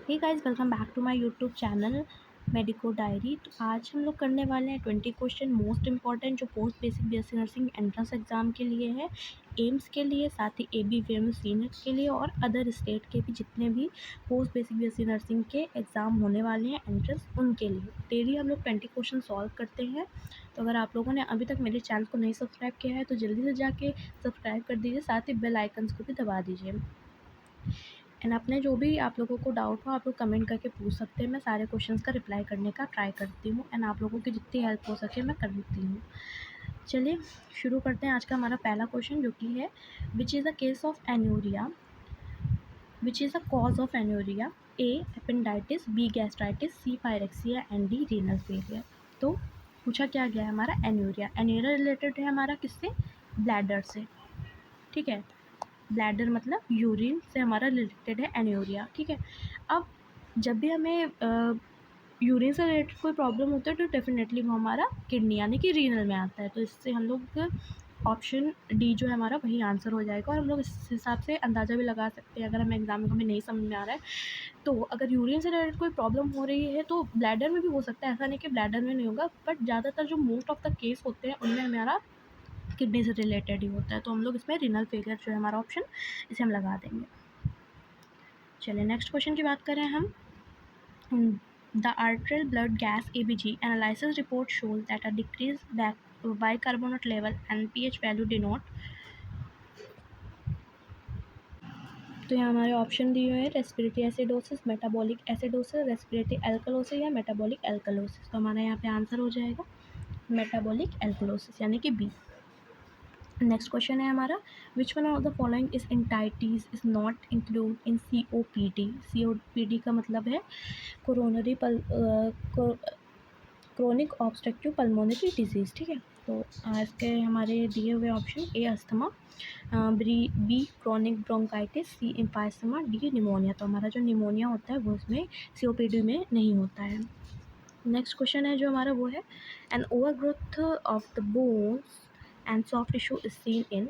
Hey guys, welcome back to my YouTube channel Medico Diary. तो आज हम लोग करने वाले हैं 20 क्वेश्चन मोस्ट इंपॉर्टेंट जो post basic BSc nursing entrance exam के लिए है, एम्स के लिए, साथ ही एबीवीएम सीनेट के लिए और अदर स्टेट के भी जितने भी पोस्ट बेसिक बीएससी नर्सिंग के एग्ज़ाम होने वाले हैं एंट्रेंस उनके लिए। डेली हम लोग 20 क्वेश्चन सॉल्व करते हैं। तो अगर आप लोगों ने अभी तक मेरे चैनल को नहीं सब्सक्राइब किया है तो जल्दी से जाके सब्सक्राइब कर दीजिए, साथ ही बेल आइकन्स को भी दबा दीजिए। एंड अपने जो भी आप लोगों को डाउट हो आप लोग कमेंट करके पूछ सकते हैं। मैं सारे क्वेश्चंस का रिप्लाई करने का ट्राई करती हूँ एंड आप लोगों की जितनी हेल्प हो सके मैं करती हूँ। चलिए शुरू करते हैं। आज का हमारा पहला क्वेश्चन जो कि है, which is a case of anuria, which is a cause of anuria? A appendicitis, B gastritis, C pyrexia and D renal failure. तो पूछा क्या गया है हमारा एन्यूरिया। एन्यूरिया रिलेटेड है हमारा किससे? ब्लैडर से। ठीक है, ब्लैडर मतलब यूरिन से हमारा रिलेटेड है एन्यूरिया। ठीक है, अब जब भी हमें यूरिन से रिलेटेड कोई प्रॉब्लम होता है तो डेफिनेटली वो हमारा किडनी यानी कि रीनल में आता है। तो इससे हम लोग ऑप्शन डी जो है हमारा वही आंसर हो जाएगा। और हम लोग इस हिसाब से अंदाज़ा भी लगा सकते हैं, अगर हमें एग्जाम में कभी नहीं समझ में आ रहा है तो अगर यूरिन से रिलेटेड कोई प्रॉब्लम हो रही है तो ब्लैडर में भी हो सकता है, ऐसा नहीं कि ब्लैडर में नहीं होगा, बट ज़्यादातर जो मोस्ट ऑफ द केस होते हैं उनमें हमारा किडनी से रिलेटेड ही होता है। तो हम लोग इसमें रीनल फेलियर जो है हमारा ऑप्शन, इसे हम लगा देंगे। चलिए नेक्स्ट क्वेश्चन की बात करें हम। The arterial blood gas ABG analysis report shows that a decrease bicarbonate level and pH value denote. तो यहाँ हमारे ऑप्शन दिए हुए हैं, respiratory acidosis, metabolic acidosis, respiratory alkalosis या मेटाबॉलिक एल्कलोसिस। तो हमारा यहाँ पे आंसर हो जाएगा मेटाबॉलिक एल्कलोसिस यानी कि बी। नेक्स्ट क्वेश्चन है हमारा, which one of the following is entities is not include in COPD। COPD का मतलब है coronary chronic obstructive pulmonary disease. ठीक है, तो इसके हमारे दिए हुए ऑप्शन, ए अस्थमा, बी क्रोनिक ब्रोंकाइटिस, सी एम्फाइसमा, डी निमोनिया। तो हमारा जो निमोनिया होता है वो इसमें COPD में नहीं होता है। नेक्स्ट क्वेश्चन है जो हमारा वो है, an overgrowth of the bones and soft tissue is seen in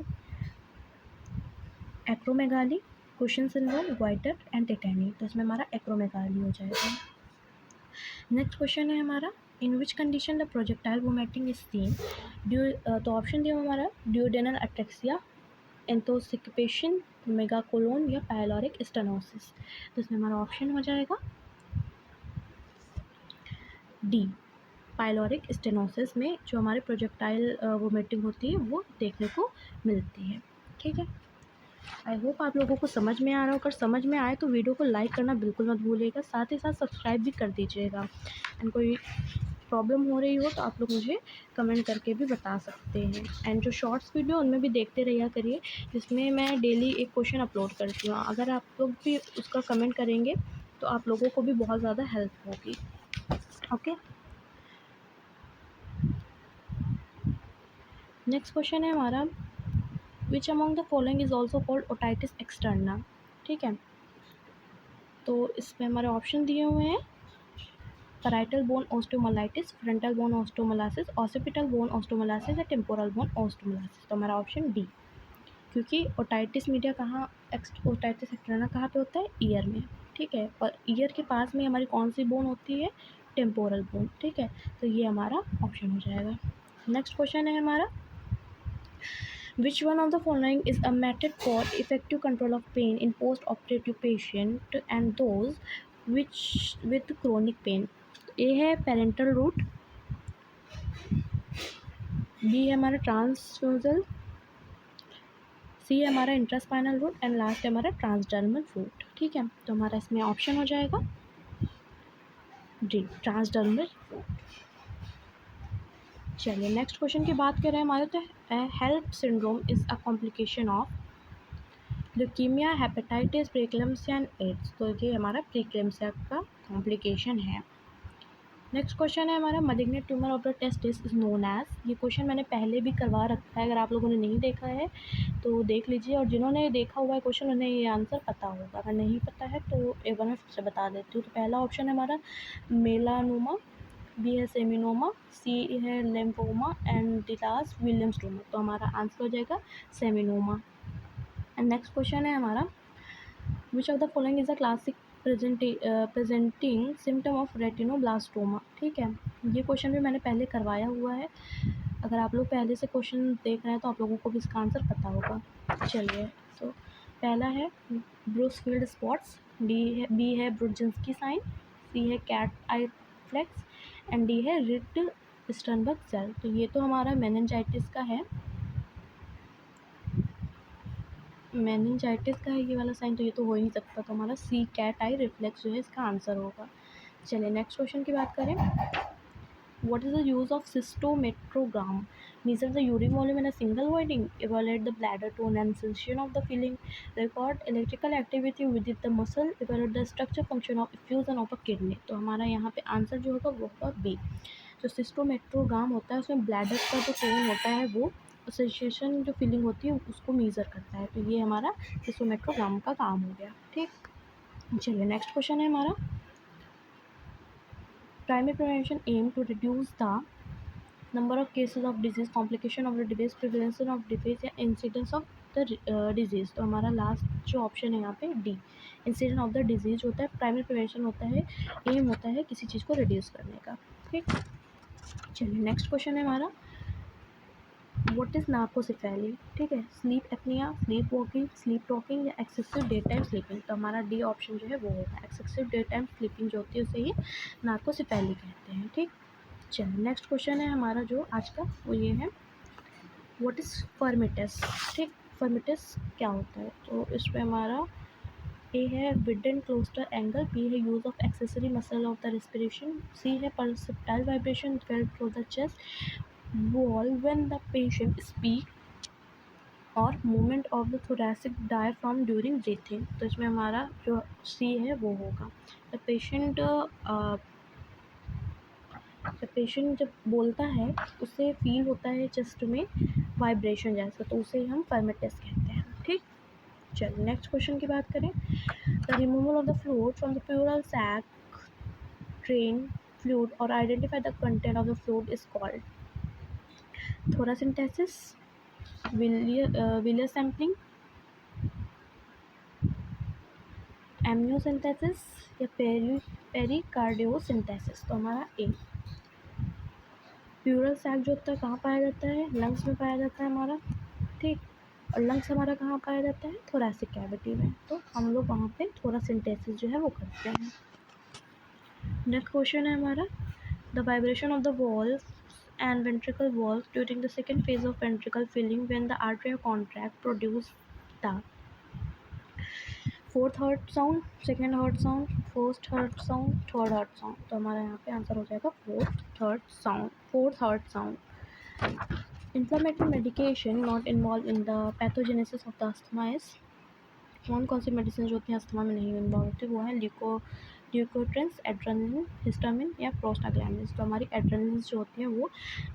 acromegaly, Cushing syndrome, goitre and tetany. तो इसमें हमारा एक्रोमेगाली हो जाएगा। नेक्स्ट क्वेश्चन है हमारा, in which condition the projectile vomiting is seen. तो ऑप्शन दिया हमारा ड्यूडेनल अट्रेक्सिया, एंथोसिक्पेशन, मेगाकोलोन या पायलोरिक स्टेनोसिस। तो इसमें हमारा ऑप्शन हो जाएगा डी, पायलोरिक स्टेनोसिस में जो हमारे प्रोजेक्टाइल वोमिटिंग होती है वो देखने को मिलती है। ठीक है, आई होप आप लोगों को समझ में आ रहा हो। अगर समझ में आए तो वीडियो को लाइक करना बिल्कुल मत भूलिएगा, साथ ही साथ सब्सक्राइब भी कर दीजिएगा। एंड कोई प्रॉब्लम हो रही हो तो आप लोग मुझे कमेंट करके भी बता सकते हैं। एंड जो शॉर्ट्स वीडियो उनमें भी देखते रहिया करिए, जिसमें मैं डेली एक क्वेश्चन अपलोड करती हूँ। अगर आप लोग भी उसका कमेंट करेंगे तो आप लोगों को भी बहुत ज़्यादा हेल्प होगी। ओके, नेक्स्ट क्वेश्चन है हमारा, which among the following is also called otitis externa. ठीक है, तो इसमें हमारे ऑप्शन दिए हुए हैं, parietal bone osteomyelitis, frontal bone osteomyelitis, occipital bone osteomyelitis या टेम्पोरल बोन ऑस्टियोमाइलिटिस। तो हमारा ऑप्शन डी, क्योंकि ओटाइटिस मीडिया कहाँ, ओटाइटिस एक्सटर्ना कहाँ पे होता है? ईयर में। ठीक है, और ईयर के पास में हमारी कौन सी बोन होती है? Temporal bone. ठीक है, तो ये हमारा ऑप्शन हो जाएगा। नेक्स्ट क्वेश्चन है हमारा, which one of the following is a method for effective control of pain in post-operative patient and those which with chronic pain? ए है पेरेंटल रूट, बी है हमारा ट्रांसफ्यूजल, सी है हमारा इंट्रास्पाइनल रूट एंड लास्ट है हमारा ट्रांसडर्मल रूट। ठीक है, तो हमारा इसमें ऑप्शन हो जाएगा डी, ट्रांसडर्मल रूट। चलिए नेक्स्ट क्वेश्चन की बात करें हमारे, तो HELLP syndrome is a complication of leukaemia, hepatitis, preeclampsia and AIDS. तो ये हमारा प्रीक्लेम्सिया का कॉम्प्लिकेशन है। नेक्स्ट क्वेश्चन है हमारा, malignant tumour of the testis is known as. ये क्वेश्चन मैंने पहले भी करवा रखा है, अगर आप लोगों ने नहीं देखा है तो देख लीजिए, और जिन्होंने देखा हुआ है क्वेश्चन उन्हें ये आंसर पता होगा। अगर नहीं पता है तो एक बार मैं फिर से बता देती हूँ। तो पहला ऑप्शन है हमारा मेलानोमा, बी है सेमिनोमा, सी है lymphoma and the last Williams tumour. तो हमारा आंसर हो जाएगा सेमिनोमा। एंड नेक्स्ट क्वेश्चन है हमारा, which of the following is a classic presenting symptom of retinoblastoma. ठीक है, ये क्वेश्चन भी मैंने पहले करवाया हुआ है। अगर आप लोग पहले से क्वेश्चन देख रहे हैं तो आप लोगों को भी इसका आंसर पता होगा। चलिए, तो पहला है ब्रूसफील्ड स्पॉट्स, बी है ब्रुडजिंस्की साइन, सी है cat eye reflex and D है रिट स्टर्नबर्ग सेल। तो ये तो हमारा मेनिंजाइटिस का है, ये वाला साइन, तो ये तो हो ही नहीं सकता। तो हमारा सी कैट आई रिफ्लेक्स जो है इसका आंसर होगा। चलिए नेक्स्ट क्वेश्चन की बात करें। What is the use of cystometrogram? Measure the urine volume in a single voiding, evaluate the bladder tone and sensation of the feeling, record electrical activity within the muscle, evaluate the structure function of effusion of a kidney। तो हमारा यहाँ पे answer जो होगा वो होगा B. जो सिस्टोमेट्रोग्राम होता है उसमें ब्लैडर का जो टोन होता है वो सेंसेशन जो फीलिंग होती है उसको मेज़र करता है। तो ये हमारा सिस्टोमेट्रोग्राम का काम हो गया। ठीक, चलिए नेक्स्ट क्वेश्चन है हमारा। Primary prevention aim to reduce the number of cases of disease, complication of the disease, prevalence of disease या incidence of the disease। तो हमारा लास्ट जो ऑप्शन है यहाँ पे D, incidence of the disease होता है। प्राइमरी प्रिवेंशन होता है, एम होता है किसी चीज़ को रिड्यूस करने का। ठीक, चलिए नेक्स्ट क्वेश्चन है हमारा। What is narcolepsy? ठीक है, sleep apnoea, sleep walking, sleep talking या एक्सेसिव डे टाइम स्लीपिंग। तो हमारा डी ऑप्शन जो है वो होगा, एक्सेसिव डे टाइम स्लीपिंग जो होती है उसे ही नार्कोसेफेली कहते हैं। ठीक, चलिए नेक्स्ट क्वेश्चन है हमारा जो आज का वो ये है, व्हाट इज़ फर्मिटस? ठीक, फर्मिटस क्या होता है? तो इसमें हमारा ए है विडेन क्लोस्टर एंगल, बी है use of accessory muscle of the respiration, C है perceptible vibration felt through the chest wall when the patient speak और movement of the thoracic diaphragm during breathing. तो इसमें हमारा जो सी है वो होगा, द पेशेंट जब बोलता है उसे फील होता है चेस्ट में वाइब्रेशन जैसा, तो उसे हम फर्मिटस कहते हैं। ठीक, चलिए नेक्स्ट क्वेश्चन की बात करें। The removal of the fluid from the pleural sac drain fluid और identify the content of the fluid is called thoracentesis, villus sampling, amniocentesis या पेरिकार्डियोसिंथेसिस। तो हमारा ए, प्लूरल सैक जो होता है कहाँ पाया जाता है? लंग्स में पाया जाता है हमारा। ठीक, और लंग्स हमारा कहाँ पाया जाता है? थोरैसिक कैविटी में। तो हम लोग वहाँ पे थोरासिंथेसिस जो है वो करते हैं। नेक्स्ट क्वेश्चन है हमारा, the vibration of the walls and ventricle walls during the second phase of ventricle filling when the artery contract produce the fourth heart sound, second heart sound, first heart sound, third heart sound. तो हमारा यहाँ पे answer हो जाएगा fourth heart sound. Inflammatory medication not involve in the pathogenesis of the asthma is, कौन सी medicine जो होती हैं अस्थमा में नहीं इन्वॉल्व होती? वो है ल्यूकोट्रिन्स, एड्रेनलिन, हिस्टामिन या प्रोस्टाग्लैंडिन्स। तो हमारी एड्रेनलिन्स जो होती है वो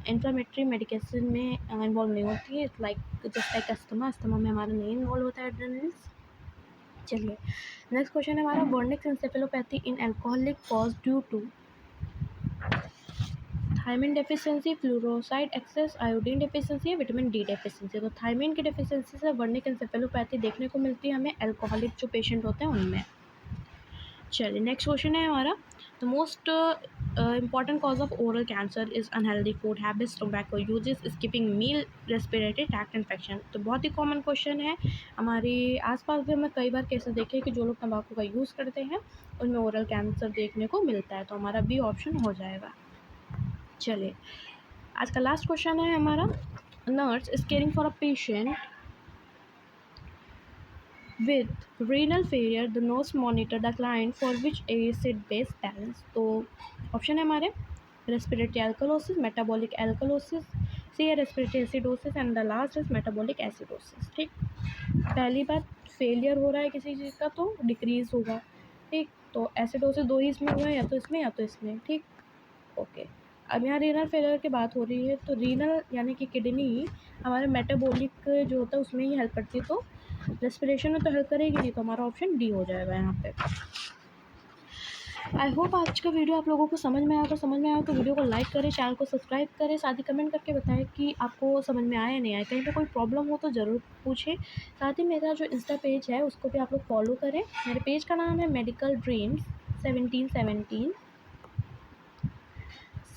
इन्फ्लेमेटरी मेडिकेशन में इन्वॉल्व नहीं होती है, it's like just like asthma में हमारा नहीं इन्वॉल्व होता है एड्रेनलिन्स। चलिए नेक्स्ट क्वेश्चन है हमारा, Wernicke encephalopathy in alcoholic cause due to thiamine deficiency, fluoride excess, iodine deficiency या विटामिन डी डेफिशिएंसी। तो थायमिन की डेफिशिएंसी से वर्निक एंसेफेलोपैथी देखने को मिलती है हमें अल्कोहलिक जो पेशेंट होते हैं उनमें। चलिए नेक्स्ट क्वेश्चन है हमारा, the most important cause of oral cancer is unhealthy food habits, tobacco uses, skipping meal, respiratory tract infection। तो बहुत ही कॉमन क्वेश्चन है, हमारे आसपास भी हमें कई बार केसेस देखे हैं कि जो लोग तंबाकू का यूज़ करते हैं उनमें ओरल कैंसर देखने को मिलता है। तो हमारा बी ऑप्शन हो जाएगा। चलिए आज का लास्ट क्वेश्चन है हमारा, nurse is caring for a patient with renal failure, the nurse monitor the client for which acid base balance। तो ऑप्शन है हमारे रेस्पिरेटरी एल्कलोसिस, मेटाबॉलिक एल्कलोसिस, सी है respiratory acidosis and the last is metabolic acidosis. ठीक, पहली बात failure हो रहा है किसी चीज़ का तो डिक्रीज होगा। ठीक, तो एसिडोसिस दो ही इसमें हुआ है, या तो इसमें या तो इसमें। ठीक, ओके, अब यहाँ रीनल फेलियर की बात हो रही है, तो रीनल यानी कि किडनी हमारे मेटाबॉलिक जो होता है उसमें ही हेल्प करती है, तो रेस्पिरेशन में तो हेल्प करेगी नहीं। तो हमारा ऑप्शन डी हो जाएगा यहाँ पे। आई होप आज का वीडियो आप लोगों को समझ में आया। तो समझ में आया तो वीडियो को लाइक करें, चैनल को सब्सक्राइब करें, साथ ही कमेंट करके बताएं कि आपको समझ में आया या नहीं आया। कहीं पे कोई प्रॉब्लम हो तो ज़रूर पूछें। साथ ही मेरा जो इंस्टा पेज है उसको भी आप लोग फॉलो करें। मेरे पेज का नाम है मेडिकल ड्रीम्स 1717।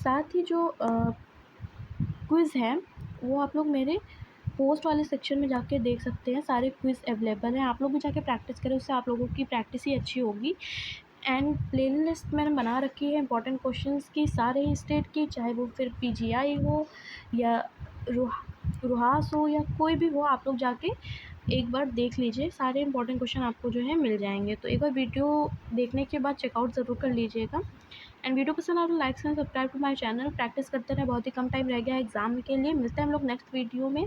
साथ ही जो क्विज़ है वो आप लोग मेरे पोस्ट वाले सेक्शन में जाके देख सकते हैं। सारे क्विज़ अवेलेबल हैं, आप लोग भी जाके प्रैक्टिस करें, उससे आप लोगों की प्रैक्टिस ही अच्छी होगी। एंड प्लेलिस्ट मैंने बना रखी है इंपॉर्टेंट क्वेश्चंस की, सारे ही स्टेट की, चाहे वो फिर पीजीआई हो या रुहास हो या कोई भी हो, आप लोग जाके एक बार देख लीजिए। सारे इंपॉर्टेंट क्वेश्चन आपको जो है मिल जाएंगे। तो एक बार वीडियो देखने के बाद चेकआउट ज़रूर कर लीजिएगा। एंड वीडियो पसंद आए तो like and subscribe to my channel. Practice करते रहें, बहुत ही कम टाइम रह गया है एग्ज़ाम के लिए। मिलते हैं हम लोग नेक्स्ट वीडियो में।